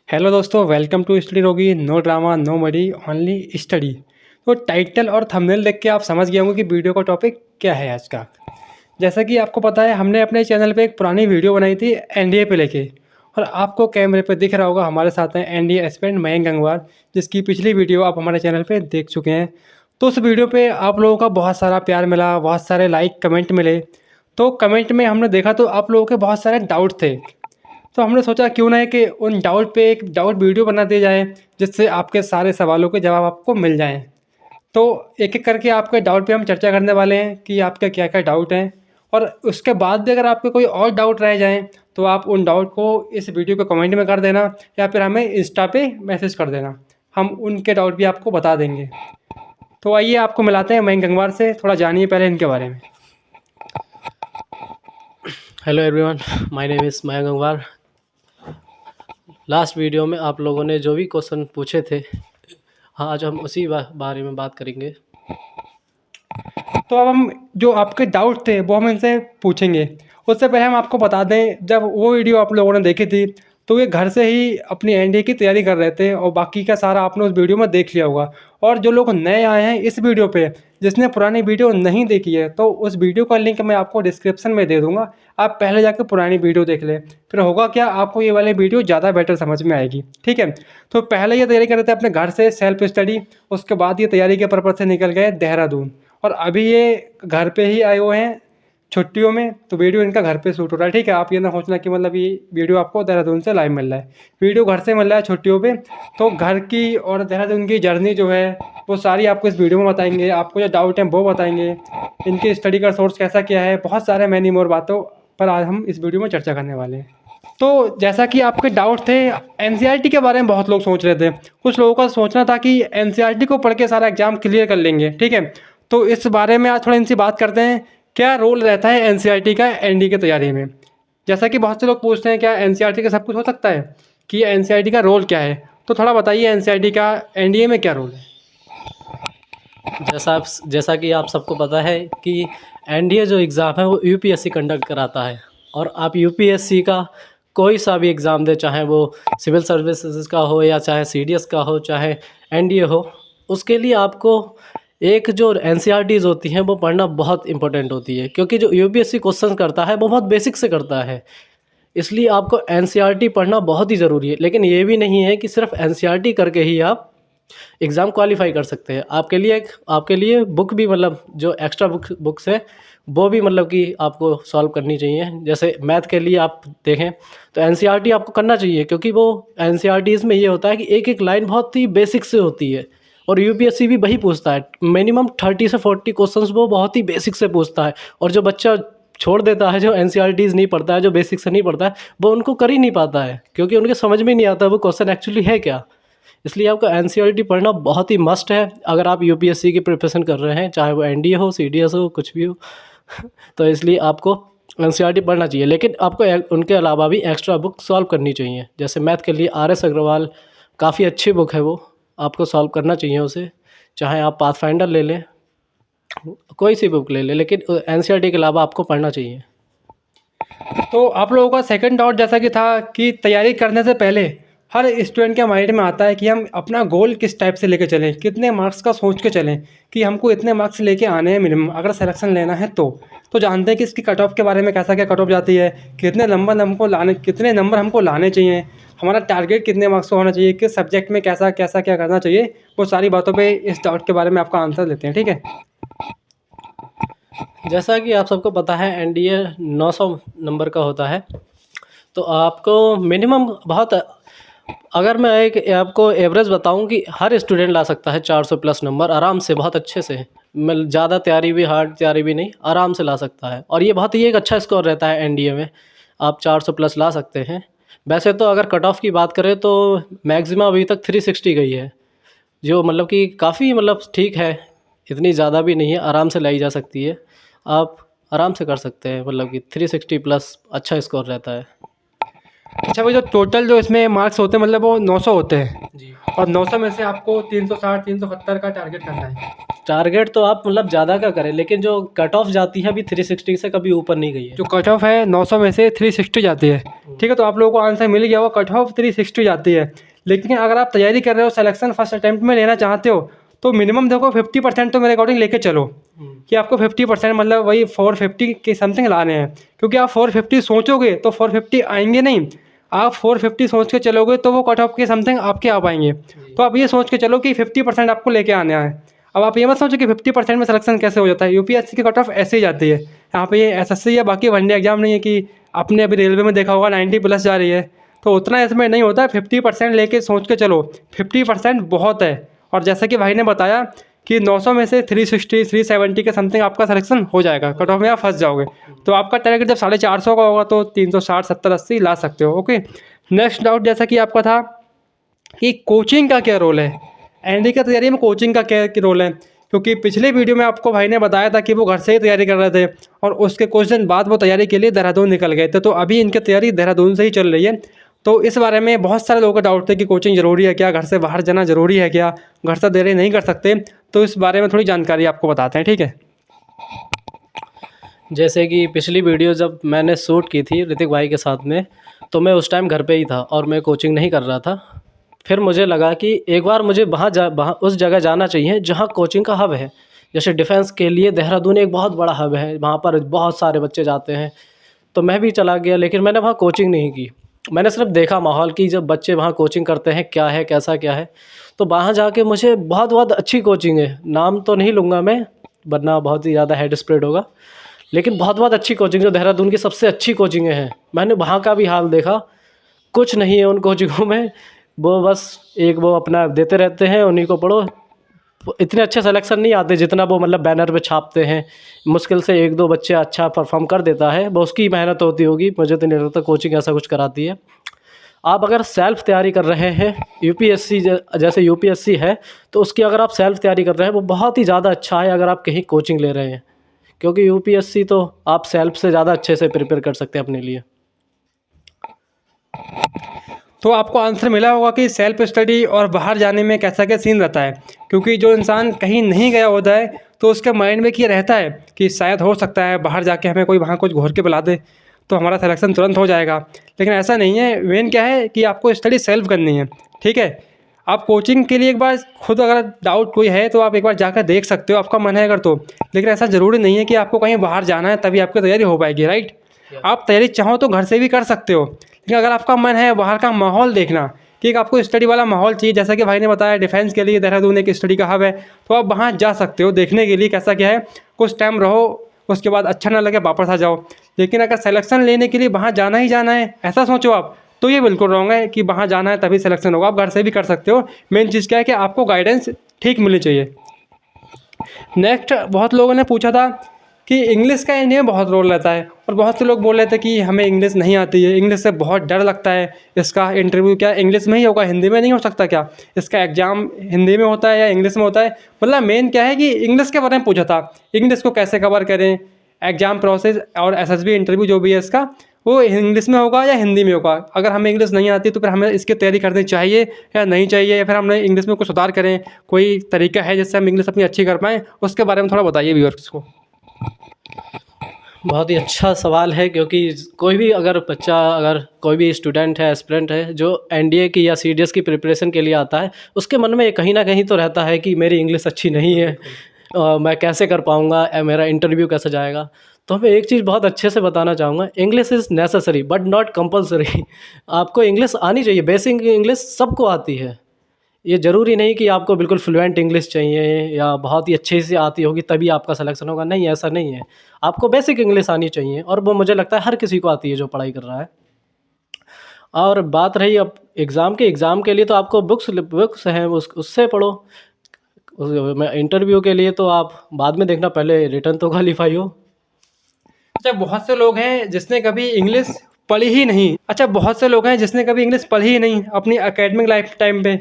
Hello दोस्तों, welcome to study Rogi. No drama, no muddy, only study. तो title और thumbnail देख के आप समझ गए होंगे कि वीडियो का टॉपिक क्या है आज का। जैसा कि आपको पता है, हमने अपने चैनल पे एक पुरानी वीडियो बनाई थी एनडीए पे लेके, और आपको कैमरे पे दिख रहा होगा हमारे साथ हैं एनडीए एस्पिरेंट मयंक गंगवार, जिसकी पिछली वीडियो आप हमारे चैनल पे देख चुके हैं। तो उस वीडियो पे आप लोगों का बहुत सारा प्यार मिला, बहुत सारे लाइक कमेंट मिले। तो कमेंट में हमने देखा तो आप लोगों के बहुत सारे डाउट थे। तो हमने सोचा क्यों ना है कि उन डाउट पे एक डाउट वीडियो बना दी जाए, जिससे आपके सारे सवालों के जवाब आपको मिल जाएं। तो एक एक करके आपके डाउट पे हम चर्चा करने वाले हैं कि आपके क्या क्या डाउट हैं, और उसके बाद भी अगर आपके कोई और डाउट रह जाएं तो आप उन डाउट को इस वीडियो को कमेंट में कर देना, या फिर हमें इंस्टा पे मैसेज कर देना। हम उनके डाउट भी आपको बता देंगे। तो आइए आपको मिलाते हैं मयंक गंगवार से, थोड़ा जानिए पहले इनके बारे में। Hello everyone, my name is Mayank Gangwar. Last video में आप लोगों ने जो भी क्वेश्चन पूछे थे, हाँ, आज हम उसी बारे में बात करेंगे। तो अब हम जो आपके डाउट थे वो हम इनसे पूछेंगे। उससे पहले हम आपको बता दें, जब वो वीडियो आप लोगों ने देखी थी तो ये घर से ही अपनी एनडीए की तैयारी कर रहे थे, और बाकी का सारा आपने उस वीडियो में देख लिया होगा। और जो लोग नए आए हैं इस वीडियो पे, जिसने पुरानी वीडियो नहीं देखी है, तो उस वीडियो का लिंक मैं आपको डिस्क्रिप्शन में दे दूंगा। आप पहले जाकर पुरानी वीडियो देख लें, फिर होगा क्या, आपको ये वाली वीडियो ज़्यादा बेटर समझ में आएगी। ठीक है। तो पहले ये तैयारी कर रहे थे अपने घर से सेल्फ स्टडी, उसके बाद ये तैयारी के पर्पज़ से निकल गए देहरादून, और अभी ये घर पे ही आए हुए हैं छुट्टियों में। तो वीडियो इनका घर पे शूट हो रहा है। ठीक है, आप ये ना सोचना कि मतलब ये वीडियो आपको देहरादून से लाइव मिल रहा है। वीडियो घर से मिल रहा है छुट्टियों पे। तो घर की और देहरादून की जर्नी जो है वो सारी आपको इस वीडियो में बताएंगे। आपको जो डाउट है वो बताएंगे, इनकी स्टडी का सोर्स कैसा क्या है, बहुत सारे मैनी मोर बातों पर आज हम इस वीडियो में चर्चा करने वाले हैं। तो जैसा कि आपके डाउट थे, एनसीईआरटी के बारे में बहुत लोग सोच रहे थे। कुछ लोगों का सोचना था कि एनसीईआरटी को पढ़ के सारा एग्जाम क्लियर कर लेंगे। ठीक है। तो इस बारे में आज थोड़ा इनसे बात करते हैं, क्या रोल रहता है एनसीईआरटी का एनडी की तैयारी में। जैसा कि बहुत से लोग पूछते हैं क्या एनसीईआरटी का सब कुछ हो सकता है, कि एनसीईआरटी का रोल क्या है। तो थोड़ा बताइए एनसीईआरटी का एनडीए में क्या रोल है। जैसा कि आप सबको पता है कि एनडीए जो एग्ज़ाम है वो यूपीएससी कंडक्ट कराता है। और आप यूपीएससी का कोई सा भी एग्ज़ाम दे, चाहे वो सिविल सर्विसेज का हो या चाहे सीडीएस का हो, चाहे एनडीए हो, उसके लिए आपको एक जो एनसीईआरटीज़ होती हैं वो पढ़ना बहुत इंपॉर्टेंट होती है। क्योंकि जो यूपीएससी क्वेश्चन करता है वो बहुत बेसिक से करता है, इसलिए आपको एनसीईआरटी पढ़ना बहुत ही ज़रूरी है। लेकिन ये भी नहीं है कि सिर्फ एनसीईआरटी करके ही आप एग्ज़ाम क्वालिफाई कर सकते हैं। आपके लिए बुक भी, मतलब जो एक्स्ट्रा बुक्स है वो भी मतलब कि आपको सॉल्व करनी चाहिए। जैसे मैथ के लिए आप देखें तो एनसीईआरटी आपको करना चाहिए, क्योंकि वो एनसीईआरटीज़ में ये होता है कि एक एक लाइन बहुत ही बेसिक से होती है। और यूपीएससी भी वही पूछता है, मिनिमम 30 से 40 क्वेश्चंस वो बहुत ही बेसिक से पूछता है। और जो बच्चा छोड़ देता है, जो एनसीईआरटीज़ नहीं पढ़ता है, जो बेसिक से नहीं पढ़ता है, वो उनको कर ही नहीं पाता है, क्योंकि उनके समझ में नहीं आता वो क्वेश्चन एक्चुअली है क्या। इसलिए आपको एनसीईआरटी पढ़ना बहुत ही मस्ट है अगर आप यूपीएससी की प्रिपरेशन कर रहे हैं, चाहे वो एनडीए हो, सीडीएस हो, कुछ भी हो। तो इसलिए आपको एनसीईआरटी पढ़ना चाहिए। लेकिन आपको उनके अलावा भी एक्स्ट्रा बुक सॉल्व करनी चाहिए। जैसे मैथ के लिए आर.एस. अग्रवाल काफ़ी अच्छी बुक है, वो आपको सॉल्व करना चाहिए उसे। चाहे आप पाथफाइंडर ले लें, कोई सी बुक ले लें, लेकिन एनसीईआरटी के अलावा आपको पढ़ना चाहिए। तो आप लोगों का सेकंड डाउट जैसा कि था कि तैयारी करने से पहले हर स्टूडेंट के माइंड में आता है कि हम अपना गोल किस टाइप से लेके चलें, कितने मार्क्स का सोच के चलें, कि हमको इतने मार्क्स लेके आने हैं मिनिमम अगर सिलेक्शन लेना है तो जानते हैं कि इसकी कट ऑफ के बारे में, कैसा क्या कट ऑफ जाती है, कितने नंबर हमको लाने चाहिए, हमारा टारगेट कितने मार्क्स का होना चाहिए, किस सब्जेक्ट में कैसा कैसा क्या करना चाहिए। वो सारी बातों पर इस डाउट के बारे में आपका आंसर देते हैं। ठीक है। जैसा कि आप सबको पता है एनडीए 900 नंबर का होता है। तो आपको मिनिमम बहुत, अगर मैं एक आपको एवरेज बताऊं कि हर स्टूडेंट ला सकता है 400 प्लस नंबर आराम से, बहुत अच्छे से। मैं ज़्यादा तैयारी भी, हार्ड तैयारी भी नहीं, आराम से ला सकता है। और ये बहुत ही एक अच्छा स्कोर रहता है एनडीए में, आप 400 प्लस ला सकते हैं। वैसे तो अगर कट ऑफ की बात करें तो मैक्सिमम अभी तक 360 गई है, जो मतलब कि काफ़ी मतलब ठीक है, इतनी ज़्यादा भी नहीं है, आराम से लाई जा सकती है। आप आराम से कर सकते हैं, मतलब कि 360 प्लस अच्छा स्कोर रहता है। अच्छा, वो जो टोटल जो इसमें मार्क्स होते हैं मतलब वो 900 होते हैं, जी। और 900 में से आपको 360 370 का टारगेट करना है। टारगेट तो आप मतलब ज़्यादा का करें, लेकिन जो कट ऑफ जाती है अभी 360 से कभी ऊपर नहीं गई है। जो कट ऑफ है 900 में से 360 जाती है। ठीक है, तो आप लोगों को आंसर मिल गया, वो कट ऑफ 360 जाती है। लेकिन अगर आप तैयारी कर रहे हो, सिलेक्शन फर्स्ट अटैम्प्ट में लेना चाहते हो, तो मिनिमम देखो 50% तो मेरे अकॉर्डिंग लेके चलो कि आपको 50% मतलब वही 450 के समथिंग लाने हैं। क्योंकि आप 450 सोचोगे तो 450 आएंगे नहीं, आप 450 सोच के चलोगे तो वो कट ऑफ के समथिंग आपके आ पाएंगे। तो आप ये सोच के चलो कि 50% आपको लेके आने है। अब आप ये मत सोचो कि 50% में सिलेक्शन कैसे हो जाता है। यूपीएससी की कट ऑफ ऐसे ही जाती है। यहाँ पे ये एसएससी या बाकी वनडे एग्जाम नहीं है कि आपने अभी रेलवे में देखा होगा 90+ जा रही है, तो उतना इसमें नहीं होता है। 50% लेके सोच के चलो, 50% बहुत है। और जैसा कि भाई ने बताया कि 900 में से 360 370 के समथिंग आपका सिलेक्शन हो जाएगा, कट ऑफ में आप फंस जाओगे। तो आपका टारगेट जब 450 का होगा तो 360 70 80 ला सकते हो। ओके, नेक्स्ट डाउट जैसा कि आपका था कि कोचिंग का क्या रोल है, एनडी की तैयारी में कोचिंग का क्या रोल है। क्योंकि पिछले वीडियो में आपको भाई ने बताया था कि वो घर से ही तैयारी कर रहे थे और उसके कुछ दिन बाद वो तैयारी के लिए देहरादून निकल गए थे। तो अभी इनकी तैयारी देहरादून से ही चल रही है। तो इस बारे में बहुत सारे लोगों का डाउट थे कि कोचिंग ज़रूरी है क्या, घर से बाहर जाना ज़रूरी है क्या, घर से तैयारी नहीं कर सकते। तो इस बारे में थोड़ी जानकारी आपको बताते हैं, ठीक है। जैसे कि पिछली वीडियो जब मैंने शूट की थी ऋतिक भाई के साथ में, तो मैं उस टाइम घर पे ही था और मैं कोचिंग नहीं कर रहा था। फिर मुझे लगा कि एक बार मुझे वहाँ उस जगह जाना चाहिए जहाँ कोचिंग का हब है। जैसे डिफेंस के लिए देहरादून एक बहुत बड़ा हब है, वहाँ पर बहुत सारे बच्चे जाते हैं। तो मैं भी चला गया, लेकिन मैंने वहाँ कोचिंग नहीं की। मैंने सिर्फ देखा माहौल की, जब बच्चे वहाँ कोचिंग करते हैं क्या है कैसा क्या है। तो वहाँ जाके मुझे बहुत बहुत अच्छी कोचिंग है, नाम तो नहीं लूँगा मैं वरना बहुत ही ज़्यादा हेड स्प्रेड होगा, लेकिन बहुत बहुत अच्छी कोचिंग जो देहरादून की सबसे अच्छी कोचिंगें हैं। मैंने वहाँ का भी हाल देखा, कुछ नहीं है उन कोचिंगों में। वो बस एक वो अपना देते रहते हैं, उन्हीं को पढ़ो। इतने अच्छे सिलेक्शन नहीं आते जितना वो मतलब बैनर पे छापते हैं। मुश्किल से एक दो बच्चे अच्छा परफॉर्म कर देता है, वो उसकी मेहनत होती होगी। मुझे तो नहीं लगता कोचिंग ऐसा कुछ कराती है। आप अगर सेल्फ तैयारी कर रहे हैं, यूपीएससी जैसे यूपीएससी है, तो उसकी अगर आप सेल्फ तैयारी कर रहे हैं वो बहुत ही ज़्यादा अच्छा है अगर आप कहीं कोचिंग ले रहे हैं। क्योंकि यूपीएससी तो आप सेल्फ से ज़्यादा अच्छे से प्रिपेयर कर सकते हैं अपने लिए। तो आपको आंसर मिला होगा कि सेल्फ स्टडी और बाहर जाने में कैसा क्या सीन रहता है। क्योंकि जो इंसान कहीं नहीं गया होता है तो उसके माइंड में ये रहता है कि शायद हो सकता है बाहर जाके हमें कोई वहाँ कुछ घोर के बुला दे तो हमारा सिलेक्शन तुरंत हो जाएगा। लेकिन ऐसा नहीं है। मेन क्या है कि आपको स्टडी सेल्फ करनी है, ठीक है। आप कोचिंग के लिए एक बार खुद अगर डाउट कोई है तो आप एक बार जाकर देख सकते हो, आपका मन है अगर तो। लेकिन ऐसा ज़रूरी नहीं है कि आपको कहीं बाहर जाना है तभी आपकी तैयारी हो पाएगी, राइट। आप तैयारी चाहो तो घर से भी कर सकते हो, लेकिन अगर आपका मन है बाहर का माहौल देखना कि एक आपको स्टडी वाला माहौल चाहिए, जैसा कि भाई ने बताया डिफेंस के लिए देहरादून एक स्टडी का हब है, तो आप वहाँ जा सकते हो देखने के लिए कैसा क्या है। कुछ टाइम रहो, उसके बाद अच्छा ना लगे वापस आ जाओ। लेकिन अगर सिलेक्शन लेने के लिए वहाँ जाना ही जाना है ऐसा सोचो आप, तो ये बिल्कुल रॉन्ग है कि वहाँ जाना है तभी सिलेक्शन होगा। आप घर से भी कर सकते हो। मेन चीज़ क्या है कि आपको गाइडेंस ठीक मिलनी चाहिए। नेक्स्ट, बहुत लोगों ने पूछा था कि इंग्लिश का इंडिया में बहुत रोल रहता है और बहुत से लोग बोल रहे थे कि हमें इंग्लिश नहीं आती है, इंग्लिश से बहुत डर लगता है। इसका इंटरव्यू क्या इंग्लिश में ही होगा, हिंदी में नहीं हो सकता क्या? इसका एग्ज़ाम हिंदी में होता है या इंग्लिश में होता है? मतलब मेन क्या है कि इंग्लिश के बारे में पूछा था, इंग्लिश को कैसे कवर करें, एग्ज़ाम प्रोसेस और एसएसबी इंटरव्यू जो भी है इसका वो इंग्लिश में होगा या हिंदी में होगा। अगर हमें इंग्लिश नहीं आती तो फिर हमें इसकी तैयारी करनी चाहिए या नहीं चाहिए, या फिर हमने इंग्लिश में कुछ सुधार करें, कोई तरीका है जिससे हम इंग्लिश अपनी अच्छी कर पाएँ? उसके बारे में थोड़ा बताइए व्यूअर्स को। बहुत ही अच्छा सवाल है, क्योंकि कोई भी अगर बच्चा, अगर कोई भी स्टूडेंट है, एस्पिरेंट है जो एनडीए की या सीडीएस की प्रिपरेशन के लिए आता है, उसके मन में कहीं ना कहीं तो रहता है कि मेरी इंग्लिश अच्छी नहीं है, मैं कैसे कर पाऊँगा, मेरा इंटरव्यू कैसे जाएगा। तो मैं एक चीज़ बहुत अच्छे से बताना चाहूँगा, English is necessary but not compulsory. आपको इंग्लिश आनी चाहिए, बेसिक इंग्लिश सबको आती है। ये ज़रूरी नहीं कि आपको बिल्कुल फ्लुएंट इंग्लिश चाहिए या बहुत ही अच्छे से आती होगी तभी आपका सिलेक्शन होगा। नहीं, ऐसा नहीं है। आपको बेसिक इंग्लिश आनी चाहिए और वो मुझे लगता है हर किसी को आती है जो पढ़ाई कर रहा है। और बात रही अब एग्ज़ाम के लिए तो आपको बुक्स हैं उससे पढ़ो। इंटरव्यू के लिए तो आप बाद में देखना, पहले रिटर्न तो क्वालिफाई हो। अच्छा, बहुत से लोग हैं जिसने कभी इंग्लिश पढ़ी ही नहीं। बहुत से लोग हैं जिसने कभी इंग्लिश पढ़ी ही नहीं अपनी एकेडमिक लाइफ टाइम पे,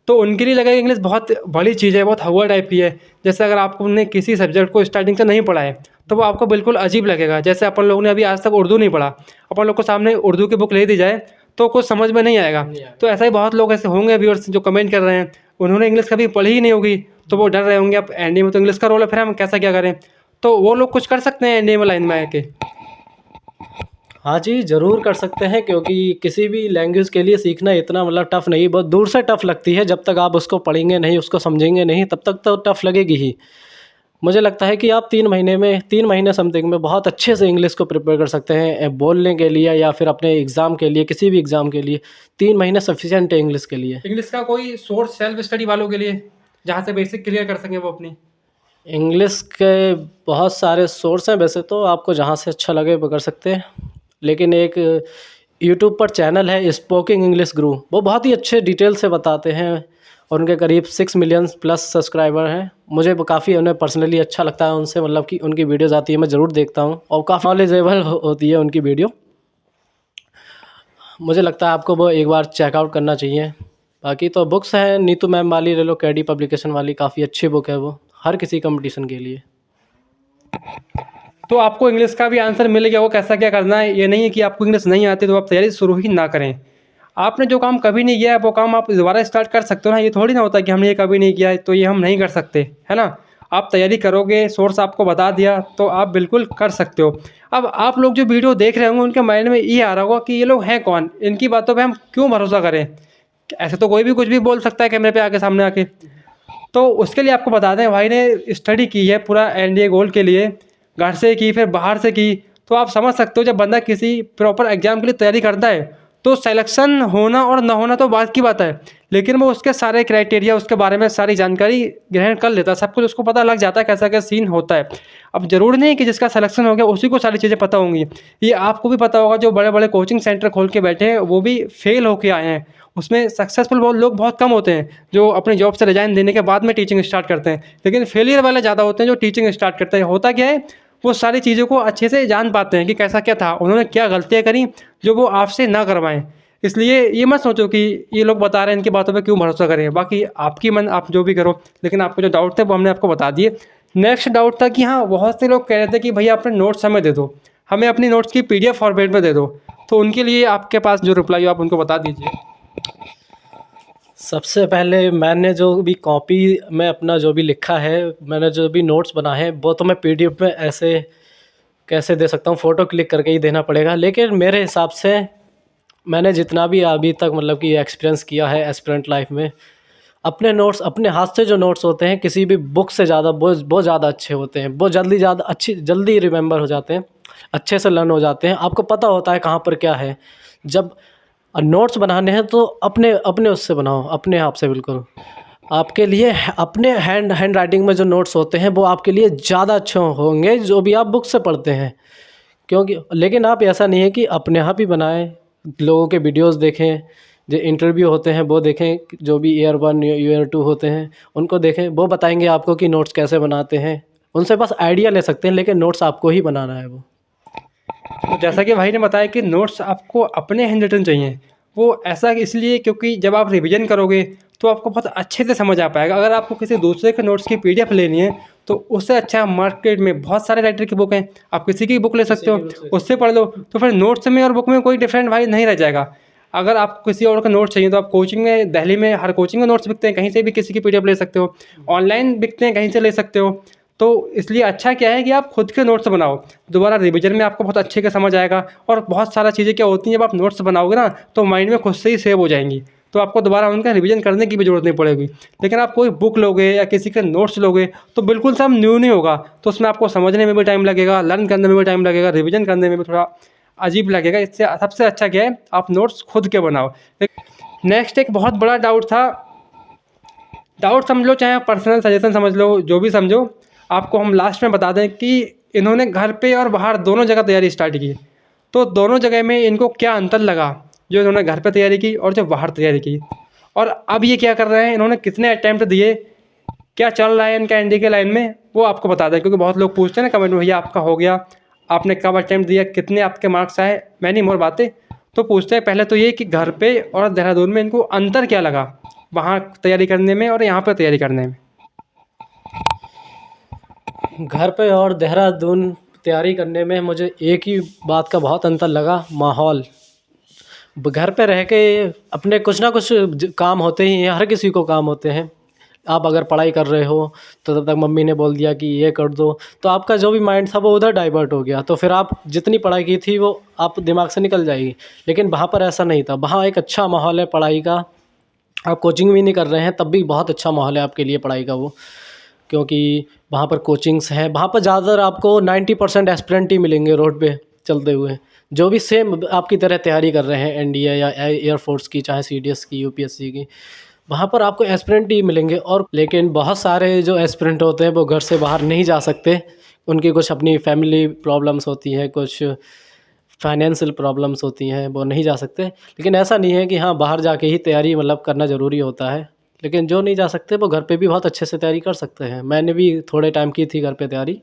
तो उनके लिए लगेगा इंग्लिश बहुत बड़ी चीज़ है, बहुत हवा टाइप की है। जैसे अगर आपने किसी सब्जेक्ट को स्टार्टिंग से नहीं पढ़ा है तो वो आपको बिल्कुल अजीब लगेगा। जैसे अपन लोगों ने अभी आज तक उर्दू नहीं पढ़ा, अपन लोग को सामने उर्दू की बुक ले दी जाए तो कुछ समझ में नहीं आएगा। तो ऐसा ही बहुत लोग ऐसे होंगे व्यूअर्स जो कमेंट कर रहे हैं, उन्होंने इंग्लिश कभी पढ़ी ही नहीं होगी, तो वो डर रहे होंगे अब एनडीए में तो इंग्लिश का रोल है, फिर हम कैसा क्या करें? तो वो लोग कुछ कर सकते हैं एनडीए में लाइन में आके? हाँ जी, ज़रूर कर सकते हैं, क्योंकि किसी भी लैंग्वेज के लिए सीखना इतना मतलब टफ़ नहीं, बहुत दूर से टफ़ लगती है। जब तक आप उसको पढ़ेंगे नहीं, उसको समझेंगे नहीं, तब तक तो टफ़ लगेगी ही। मुझे लगता है कि आप 3 महीने समथिंग में बहुत अच्छे से इंग्लिश को प्रिपेयर कर सकते हैं, बोलने के लिए या फिर अपने एग्ज़ाम के लिए, किसी भी एग्ज़ाम के लिए 3 महीने सफिशिएंट है इंग्लिश के लिए। इंग्लिश का कोई सोर्स सेल्फ स्टडी वालों के लिए, जहाँ से बेसिक क्लियर कर सकें वो अपनी? इंग्लिश के बहुत सारे सोर्स हैं वैसे तो, आपको जहाँ से अच्छा लगे वो कर सकते हैं। लेकिन एक यूट्यूब पर चैनल है स्पोकिंग इंग्लिश गुरु, वो बहुत ही अच्छे डिटेल से बताते हैं और उनके करीब 6 मिलियन प्लस सब्सक्राइबर हैं। मुझे वो काफ़ी उन्हें पर्सनली अच्छा लगता है उनसे, मतलब कि उनकी वीडियोज़ आती है मैं ज़रूर देखता हूँ और काफ़ी नॉलेजेबल होती है उनकी वीडियो। मुझे लगता है आपको वो एक बार चेकआउट करना चाहिए। बाकी तो बुक्स हैं, नीतू मैम वाली ले लो, कैडी पब्लिकेशन वाली, काफ़ी अच्छी बुक है वो, हर किसी कंपटीशन के लिए। तो आपको इंग्लिश का भी आंसर मिल गया, वो कैसा क्या करना है। ये नहीं है कि आपको इंग्लिश नहीं आती तो आप तैयारी शुरू ही ना करें। आपने जो काम कभी नहीं किया है वो काम आप दोबारा स्टार्ट कर सकते हो ना। ये थोड़ी ना होता है कि हमने ये कभी नहीं किया है तो ये हम नहीं कर सकते, है ना? आप तैयारी करोगे, सोर्स आपको बता दिया तो आप बिल्कुल कर सकते हो। अब आप लोग जो वीडियो देख रहे होंगे उनके माइंड में ये आ रहा होगा कि ये लोग हैं कौन, इनकी बातों पे हम क्यों भरोसा करें? ऐसे तो कोई भी कुछ भी बोल सकता है कैमरे पे आके, सामने आके। तो उसके लिए आपको बता दें, भाई ने स्टडी की है पूरा एनडीए गोल्ड के लिए, घर से की फिर बाहर से की। तो आप समझ सकते हो जब बंदा किसी प्रॉपर एग्जाम के लिए तैयारी करता है तो सिलेक्शन होना और ना होना तो बात की बात है, लेकिन वो उसके सारे क्राइटेरिया, उसके बारे में सारी जानकारी ग्रहण कर लेता है, सब कुछ उसको पता लग जाता है कैसा क्या सीन होता है। अब ज़रूरी नहीं कि जिसका सिलेक्शन हो गया उसी को सारी चीज़ें पता होंगी। ये आपको भी पता होगा, जो बड़े बड़े कोचिंग सेंटर खोल के बैठे हैं वो भी फेल होके आए हैं। उसमें सक्सेसफुल बहुत लोग बहुत कम होते हैं जो अपनी जॉब से रिजाइन देने के बाद में टीचिंग स्टार्ट करते हैं, लेकिन फेलियर वाले ज़्यादा होते हैं जो टीचिंग स्टार्ट करते हैं। होता क्या है, वो सारी चीज़ों को अच्छे से जान पाते हैं कि कैसा क्या था, उन्होंने क्या गलतियाँ करी जो वो आपसे ना करवाएं। इसलिए ये मत सोचो कि ये लोग बता रहे हैं इनकी बातों पे क्यों भरोसा करें। बाकी आपकी मन, आप जो भी करो, लेकिन आपको जो डाउट थे वो हमने आपको बता दिए। नेक्स्ट डाउट था कि हाँ, बहुत से लोग कह रहे थे कि भैया अपने नोट्स हमें दे दो, हमें अपनी नोट्स की पीडीएफ फॉर्मेट में दे दो। तो उनके लिए आपके पास जो रिप्लाई हो आप उनको बता दीजिए। सबसे पहले मैंने जो भी कॉपी में अपना जो भी लिखा है, मैंने जो भी नोट्स बनाए हैं, वो तो मैं पीडीएफ में ऐसे कैसे दे सकता हूँ, फ़ोटो क्लिक करके ही देना पड़ेगा। लेकिन मेरे हिसाब से मैंने जितना भी अभी तक मतलब कि एक्सपीरियंस किया है एस्पिरेंट लाइफ में, अपने नोट्स, अपने हाथ से जो नोट्स होते हैं किसी भी बुक से ज़्यादा बहुत ज़्यादा अच्छे होते हैं। वो जल्दी रिमेंबर हो जाते हैं, अच्छे से लर्न हो जाते हैं। आपको पता होता है कहाँ पर क्या है। जब नोट्स बनाने हैं तो अपने अपने उससे बनाओ, अपने आप से बिल्कुल। आपके लिए अपने हैंड राइटिंग में जो नोट्स होते हैं वो आपके लिए ज़्यादा अच्छे होंगे जो भी आप बुक से पढ़ते हैं। क्योंकि लेकिन आप ऐसा नहीं है कि अपने आप ही बनाएं, लोगों के वीडियोस देखें, जो इंटरव्यू होते हैं वो देखें, जो भी ईयर 1 ईयर 2 होते हैं उनको देखें, वो बताएंगे आपको कि नोट्स कैसे बनाते हैं। उनसे बस आइडिया ले सकते हैं, लेकिन नोट्स आपको ही बनाना है वो। तो जैसा कि भाई ने बताया कि नोट्स आपको अपने हैंड रिटन चाहिए, वो ऐसा इसलिए क्योंकि जब आप रिवीजन करोगे तो आपको बहुत अच्छे से समझ आ पाएगा। अगर आपको किसी दूसरे के नोट्स की पीडीएफ लेनी है तो उससे अच्छा मार्केट में बहुत सारे राइटर की बुक हैं, आप किसी की बुक ले सकते हो, उससे पढ़ लो। तो फिर नोट्स में और बुक में कोई डिफरेंट भाई नहीं रह जाएगा। अगर आपको किसी और का नोट्स चाहिए तो आप कोचिंग में, दिल्ली में हर कोचिंग में नोट्स बिकते हैं, कहीं से भी किसी की पीडीएफ ले सकते हो, ऑनलाइन बिकते हैं, कहीं से ले सकते हो। तो इसलिए अच्छा क्या है कि आप खुद के नोट्स बनाओ, दोबारा रिवीजन में आपको बहुत अच्छे से समझ आएगा। और बहुत सारा चीज़ें क्या होती हैं, जब आप नोट्स बनाओगे ना तो माइंड में खुद से ही सेव हो जाएंगी, तो आपको दोबारा उनका रिवीजन करने की भी ज़रूरत नहीं पड़ेगी। लेकिन आप कोई बुक लोगे या किसी के नोट्स लोगे तो बिल्कुल सब न्यू नहीं होगा, तो उसमें आपको समझने में भी टाइम लगेगा, लर्न करने में भी टाइम लगेगा, रिवीजन करने में भी थोड़ा अजीब लगेगा। इससे सबसे अच्छा क्या है, आप नोट्स खुद के बनाओ। नेक्स्ट एक बहुत बड़ा डाउट था, डाउट समझ लो चाहे पर्सनल सजेशन समझ लो, जो भी समझो, आपको हम लास्ट में बता दें कि इन्होंने घर पे और बाहर दोनों जगह तैयारी स्टार्ट की। तो दोनों जगह में इनको क्या अंतर लगा, जो इन्होंने घर पे तैयारी की और जो बाहर तैयारी की, और अब ये क्या कर रहे हैं, इन्होंने कितने अटैम्प्ट दिए, क्या चल रहा है इनका एनडी के लाइन में, वो आपको बता दें। क्योंकि बहुत लोग पूछते हैं ना कमेंट में, भैया आपका हो गया, आपने कब अटैम्प्ट दिया, कितने आपके मार्क्स आए, मैनी मोर बातें। तो पूछते हैं पहले तो ये कि घर पे और देहरादून में इनको अंतर क्या लगा, वहाँ तैयारी करने में और यहाँ पर तैयारी करने में। घर पे और देहरादून तैयारी करने में मुझे एक ही बात का बहुत अंतर लगा, माहौल। घर पे रह के अपने कुछ ना कुछ काम होते ही हैं, हर किसी को काम होते हैं। आप अगर पढ़ाई कर रहे हो तो तब तक मम्मी ने बोल दिया कि ये कर दो, तो आपका जो भी माइंड था वो उधर डाइवर्ट हो गया, तो फिर आप जितनी पढ़ाई की थी वो आप दिमाग से निकल जाएगी। लेकिन वहाँ पर ऐसा नहीं था, वहाँ एक अच्छा माहौल है पढ़ाई का, आप कोचिंग भी नहीं कर रहे हैं तब भी बहुत अच्छा माहौल है आपके लिए पढ़ाई का वो, क्योंकि वहाँ पर कोचिंग्स हैं, वहाँ पर ज़्यादातर आपको 90% एस्पिरेंट ही मिलेंगे रोड पे चलते हुए, जो भी सेम आपकी तरह तैयारी कर रहे हैं एनडीए या एयरफोर्स की, चाहे सीडीएस की, यूपीएससी की, वहाँ पर आपको एस्पिरेंट ही मिलेंगे। और लेकिन बहुत सारे जो एस्पिरेंट होते हैं वो घर से बाहर नहीं जा सकते, उनकी कुछ अपनी फैमिली प्रॉब्लम्स होती हैं, कुछ फाइनेंशियल प्रॉब्लम्स होती हैं, वो नहीं जा सकते। लेकिन ऐसा नहीं है कि हाँ बाहर जाके ही तैयारी मतलब करना ज़रूरी होता है, लेकिन जो नहीं जा सकते वो घर पे भी बहुत अच्छे से तैयारी कर सकते हैं। मैंने भी थोड़े टाइम की थी घर पे तैयारी,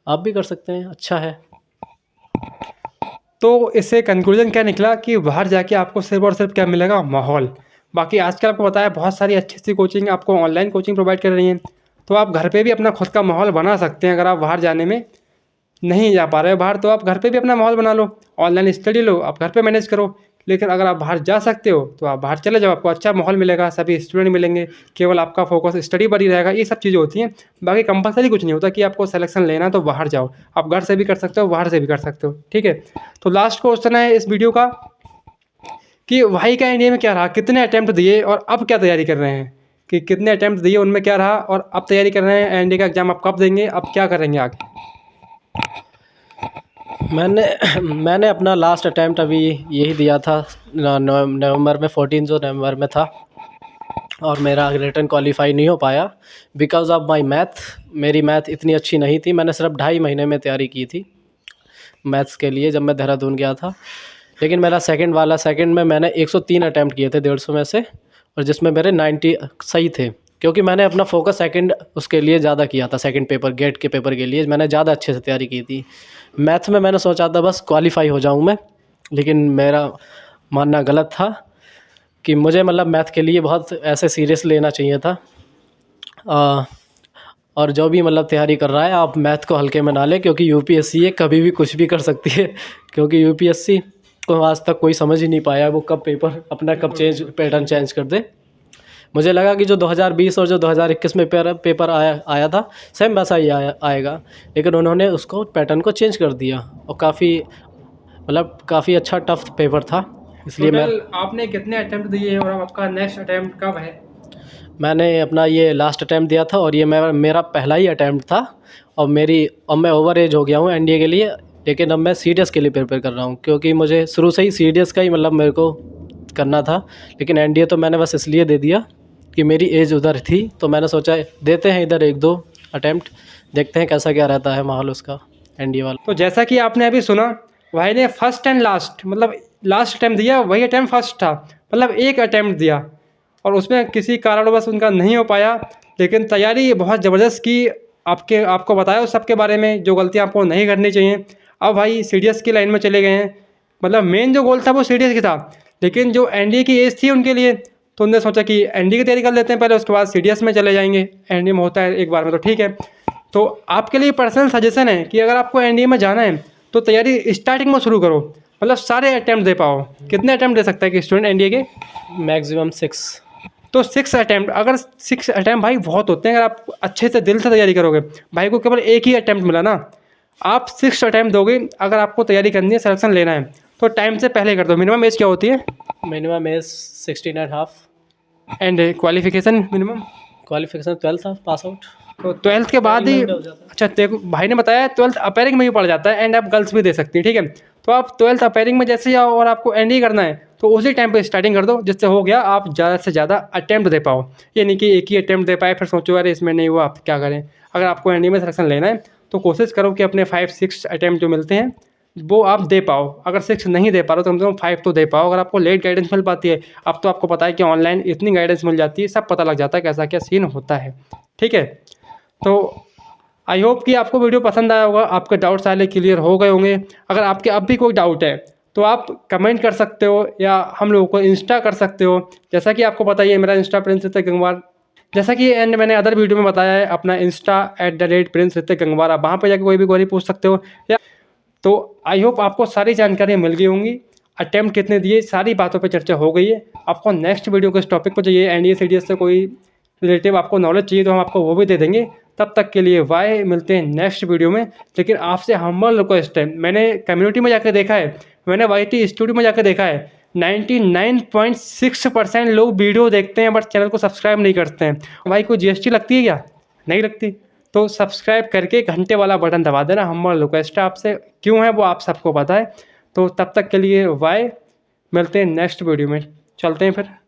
आप भी कर सकते हैं, अच्छा है। तो इससे कंक्लूजन क्या निकला कि बाहर जाके आपको सिर्फ और सिर्फ क्या मिलेगा, माहौल। बाकी आजकल आपको पता है बहुत सारी अच्छी अच्छी कोचिंग आपको ऑनलाइन कोचिंग प्रोवाइड कर रही हैं, तो आप घर पे भी अपना खुद का माहौल बना सकते हैं। अगर आप बाहर जाने में नहीं जा पा रहे हो बाहर, तो आप घर पे भी अपना माहौल बना लो, ऑनलाइन स्टडी लो, आप घर पे मैनेज करो। लेकिन अगर आप बाहर जा सकते हो तो आप बाहर चले जाओ, आपको अच्छा माहौल मिलेगा, सभी स्टूडेंट मिलेंगे, केवल आपका फोकस स्टडी पर ही रहेगा। ये सब चीज़ें होती हैं। बाकी कंपलसरी कुछ नहीं होता कि आपको सिलेक्शन लेना है तो बाहर जाओ, आप घर से भी कर सकते हो, बाहर से भी कर सकते हो, ठीक है। तो लास्ट क्वेश्चन है इस वीडियो का कि भाई का इंडिया में क्या रहा, कितने अटैम्प्ट दिए और अब क्या तैयारी कर रहे हैं, कि कितने अटैम्प्ट दिए, उनमें क्या रहा और अब तैयारी कर रहे हैं, एनडीए का एग्जाम आप कब देंगे, अब क्या करेंगे आगे। मैंने अपना लास्ट अटैम्प्ट अभी यही दिया था नवंबर में, 14 जो नवंबर में था, और मेरा रिटर्न क्वालिफाई नहीं हो पाया बिकॉज़ ऑफ माय मैथ। मेरी मैथ इतनी अच्छी नहीं थी, मैंने सिर्फ 2.5 महीने में तैयारी की थी मैथ्स के लिए जब मैं देहरादून गया था। लेकिन मेरा सेकंड में मैंने 103 अटैम्प्ट किए थे 150 में से, और जिसमें मेरे 90 सही थे, क्योंकि मैंने अपना फोकस सेकंड उसके लिए ज़्यादा किया था, सेकंड पेपर गेट के पेपर के लिए मैंने ज़्यादा अच्छे से तैयारी की थी। मैथ में मैंने सोचा था बस क्वालिफाई हो जाऊँ मैं, लेकिन मेरा मानना गलत था कि मुझे मतलब मैथ के लिए बहुत ऐसे सीरियस लेना चाहिए था। और जो भी मतलब तैयारी कर रहा है आप मैथ को हल्के में ना लें, क्योंकि यूपीएससी है, कभी भी कुछ भी कर सकती है। क्योंकि यूपीएससी को आज तक कोई समझ ही नहीं पाया वो कब पेपर अपना कब पैटर्न चेंज कर दे। मुझे लगा कि जो 2020 और जो 2021 में पेपर आया था सेम वैसा ही आएगा, लेकिन उन्होंने उसको पैटर्न को चेंज कर दिया, और काफ़ी अच्छा टफ पेपर था। इसलिए आपने कितने अटेम्प्ट दिए और आपका नेक्स्ट अटेम्प्ट कब है। मैंने अपना ये लास्ट अटैम्प्ट दिया था, और ये मेरा पहला ही अटैम्प्ट था, और मैं ओवर एज हो गया हूँ एनडीए के लिए। लेकिन अब मैं सीडीएस के लिए प्रिपेयर कर रहा हूँ, क्योंकि मुझे शुरू से ही सीडीएस का ही मतलब मेरे को करना था। लेकिन एनडीए तो मैंने बस इसलिए दे दिया कि मेरी एज उधर थी, तो मैंने सोचा देते हैं इधर 1-2 अटैम्प्ट, देखते हैं कैसा क्या रहता है माहौल उसका एनडीए वाला। तो जैसा कि आपने अभी सुना, भाई ने फर्स्ट एंड लास्ट मतलब लास्ट अटैम्प्ट दिया, वही अटैम्प्ट फर्स्ट था, मतलब एक अटैम्प्ट दिया और उसमें किसी कारणवश उनका नहीं हो पाया। लेकिन तैयारी बहुत ज़बरदस्त की, आपको बताया उस सब के बारे में जो गलतियाँ आपको नहीं करनी चाहिए। अब भाई सीडीएस की लाइन में चले गए हैं, मतलब मेन जो गोल था वो सीडीएस की था, लेकिन जो एनडीए की एज थी उनके लिए, तो उन्होंने सोचा कि एनडीए की तैयारी कर लेते हैं पहले, उसके बाद सीडीएस में चले जाएंगे। एनडीए में होता है एक बार में, तो ठीक है। तो आपके लिए पर्सनल सजेशन है कि अगर आपको एनडीए में जाना है तो तैयारी स्टार्टिंग में शुरू करो, मतलब सारे अटैम्प्ट दे पाओ। कितने अटैम्प्ट दे सकता है कि स्टूडेंट एनडीए के? मैक्सिमम 6। तो 6 अटैम्प्ट, अगर 6 अटैम्प्ट भाई बहुत होते हैं। अगर आप अच्छे से दिल से तैयारी करोगे, भाई को केवल एक ही अटैम्प्ट मिला ना, आप 6 अटैम्प्ट दोगे। अगर आपको तैयारी करनी है, सिलेक्शन लेना है, तो टाइम से पहले कर दो। मिनिमम एज क्या होती है? Minimum age 16.5। And qualification minimum? Qualification 12 pass out. तो 12th के बाद ही, अच्छा देखो भाई ने बताया 12th अपेयरिंग में भी पड़ जाता है, एंड आप गर्ल्स भी दे सकती हैं, ठीक है। तो आप 12th अपेयरिंग में जैसे आओ और आपको एनडी करना है, तो उसी टाइम पे स्टार्टिंग कर दो, जिससे हो गया आप ज़्यादा से ज़्यादा अटैम्प्ट दे पाओ। ये नहीं कि एक ही अटैम्प्ट दे पाए फिर सोचो अरे इसमें नहीं हुआ आप क्या करें। अगर आपको एनडी में सिलेक्शन लेना है तो कोशिश करो कि अपने 5-6 अटैम्प्ट जो मिलते हैं वो आप दे पाओ। अगर 6 नहीं दे पा रहे हो तो कम से कम 5 तो दे पाओ। अगर आपको लेट गाइडेंस मिल पाती है, अब तो आपको पता है कि ऑनलाइन इतनी गाइडेंस मिल जाती है, सब पता लग जाता है कैसा क्या सीन होता है, ठीक है। तो आई होप कि आपको वीडियो पसंद आया होगा, आपके डाउट सारे क्लियर हो गए होंगे। अगर आपके अब भी कोई डाउट है तो आप कमेंट कर सकते हो या हम लोगों को इंस्टा कर सकते हो। जैसा कि आपको पता ही है मेरा इंस्टा प्रिंस ऋतिक गंगवार, जैसा कि एंड मैंने अदर वीडियो में बताया है, अपना इंस्टा @प्रिंस ऋतिक गंगवार, आप वहाँ पर जाकर कोई भी क्वेरी पूछ सकते हो। या तो आई होप आपको सारी जानकारियाँ मिल गई होंगी। अटैम्प्ट कितने दिए, सारी बातों पे चर्चा हो गई है। आपको नेक्स्ट वीडियो किस टॉपिक पर चाहिए, एनडीए सीडीएस से कोई रिलेटिव आपको नॉलेज चाहिए तो हम आपको वो भी दे देंगे। तब तक के लिए बाय, मिलते हैं नेक्स्ट वीडियो में। लेकिन आपसे हम्बल रिक्वेस्ट है, मैंने कम्युनिटी में जाकर देखा है, मैंने वाईटी स्टूडियो में जाकर देखा है, 99.6% लोग वीडियो देखते हैं बट चैनल को सब्सक्राइब नहीं करते हैं। भाई कोई जीएसटी लगती है क्या? नहीं लगती। तो सब्सक्राइब करके घंटे वाला बटन दबा देना, हम्बल रिक्वेस्ट है आपसे। क्यों है वो आप सबको पता है। तो तब तक के लिए बाय, मिलते हैं नेक्स्ट वीडियो में। चलते हैं फिर।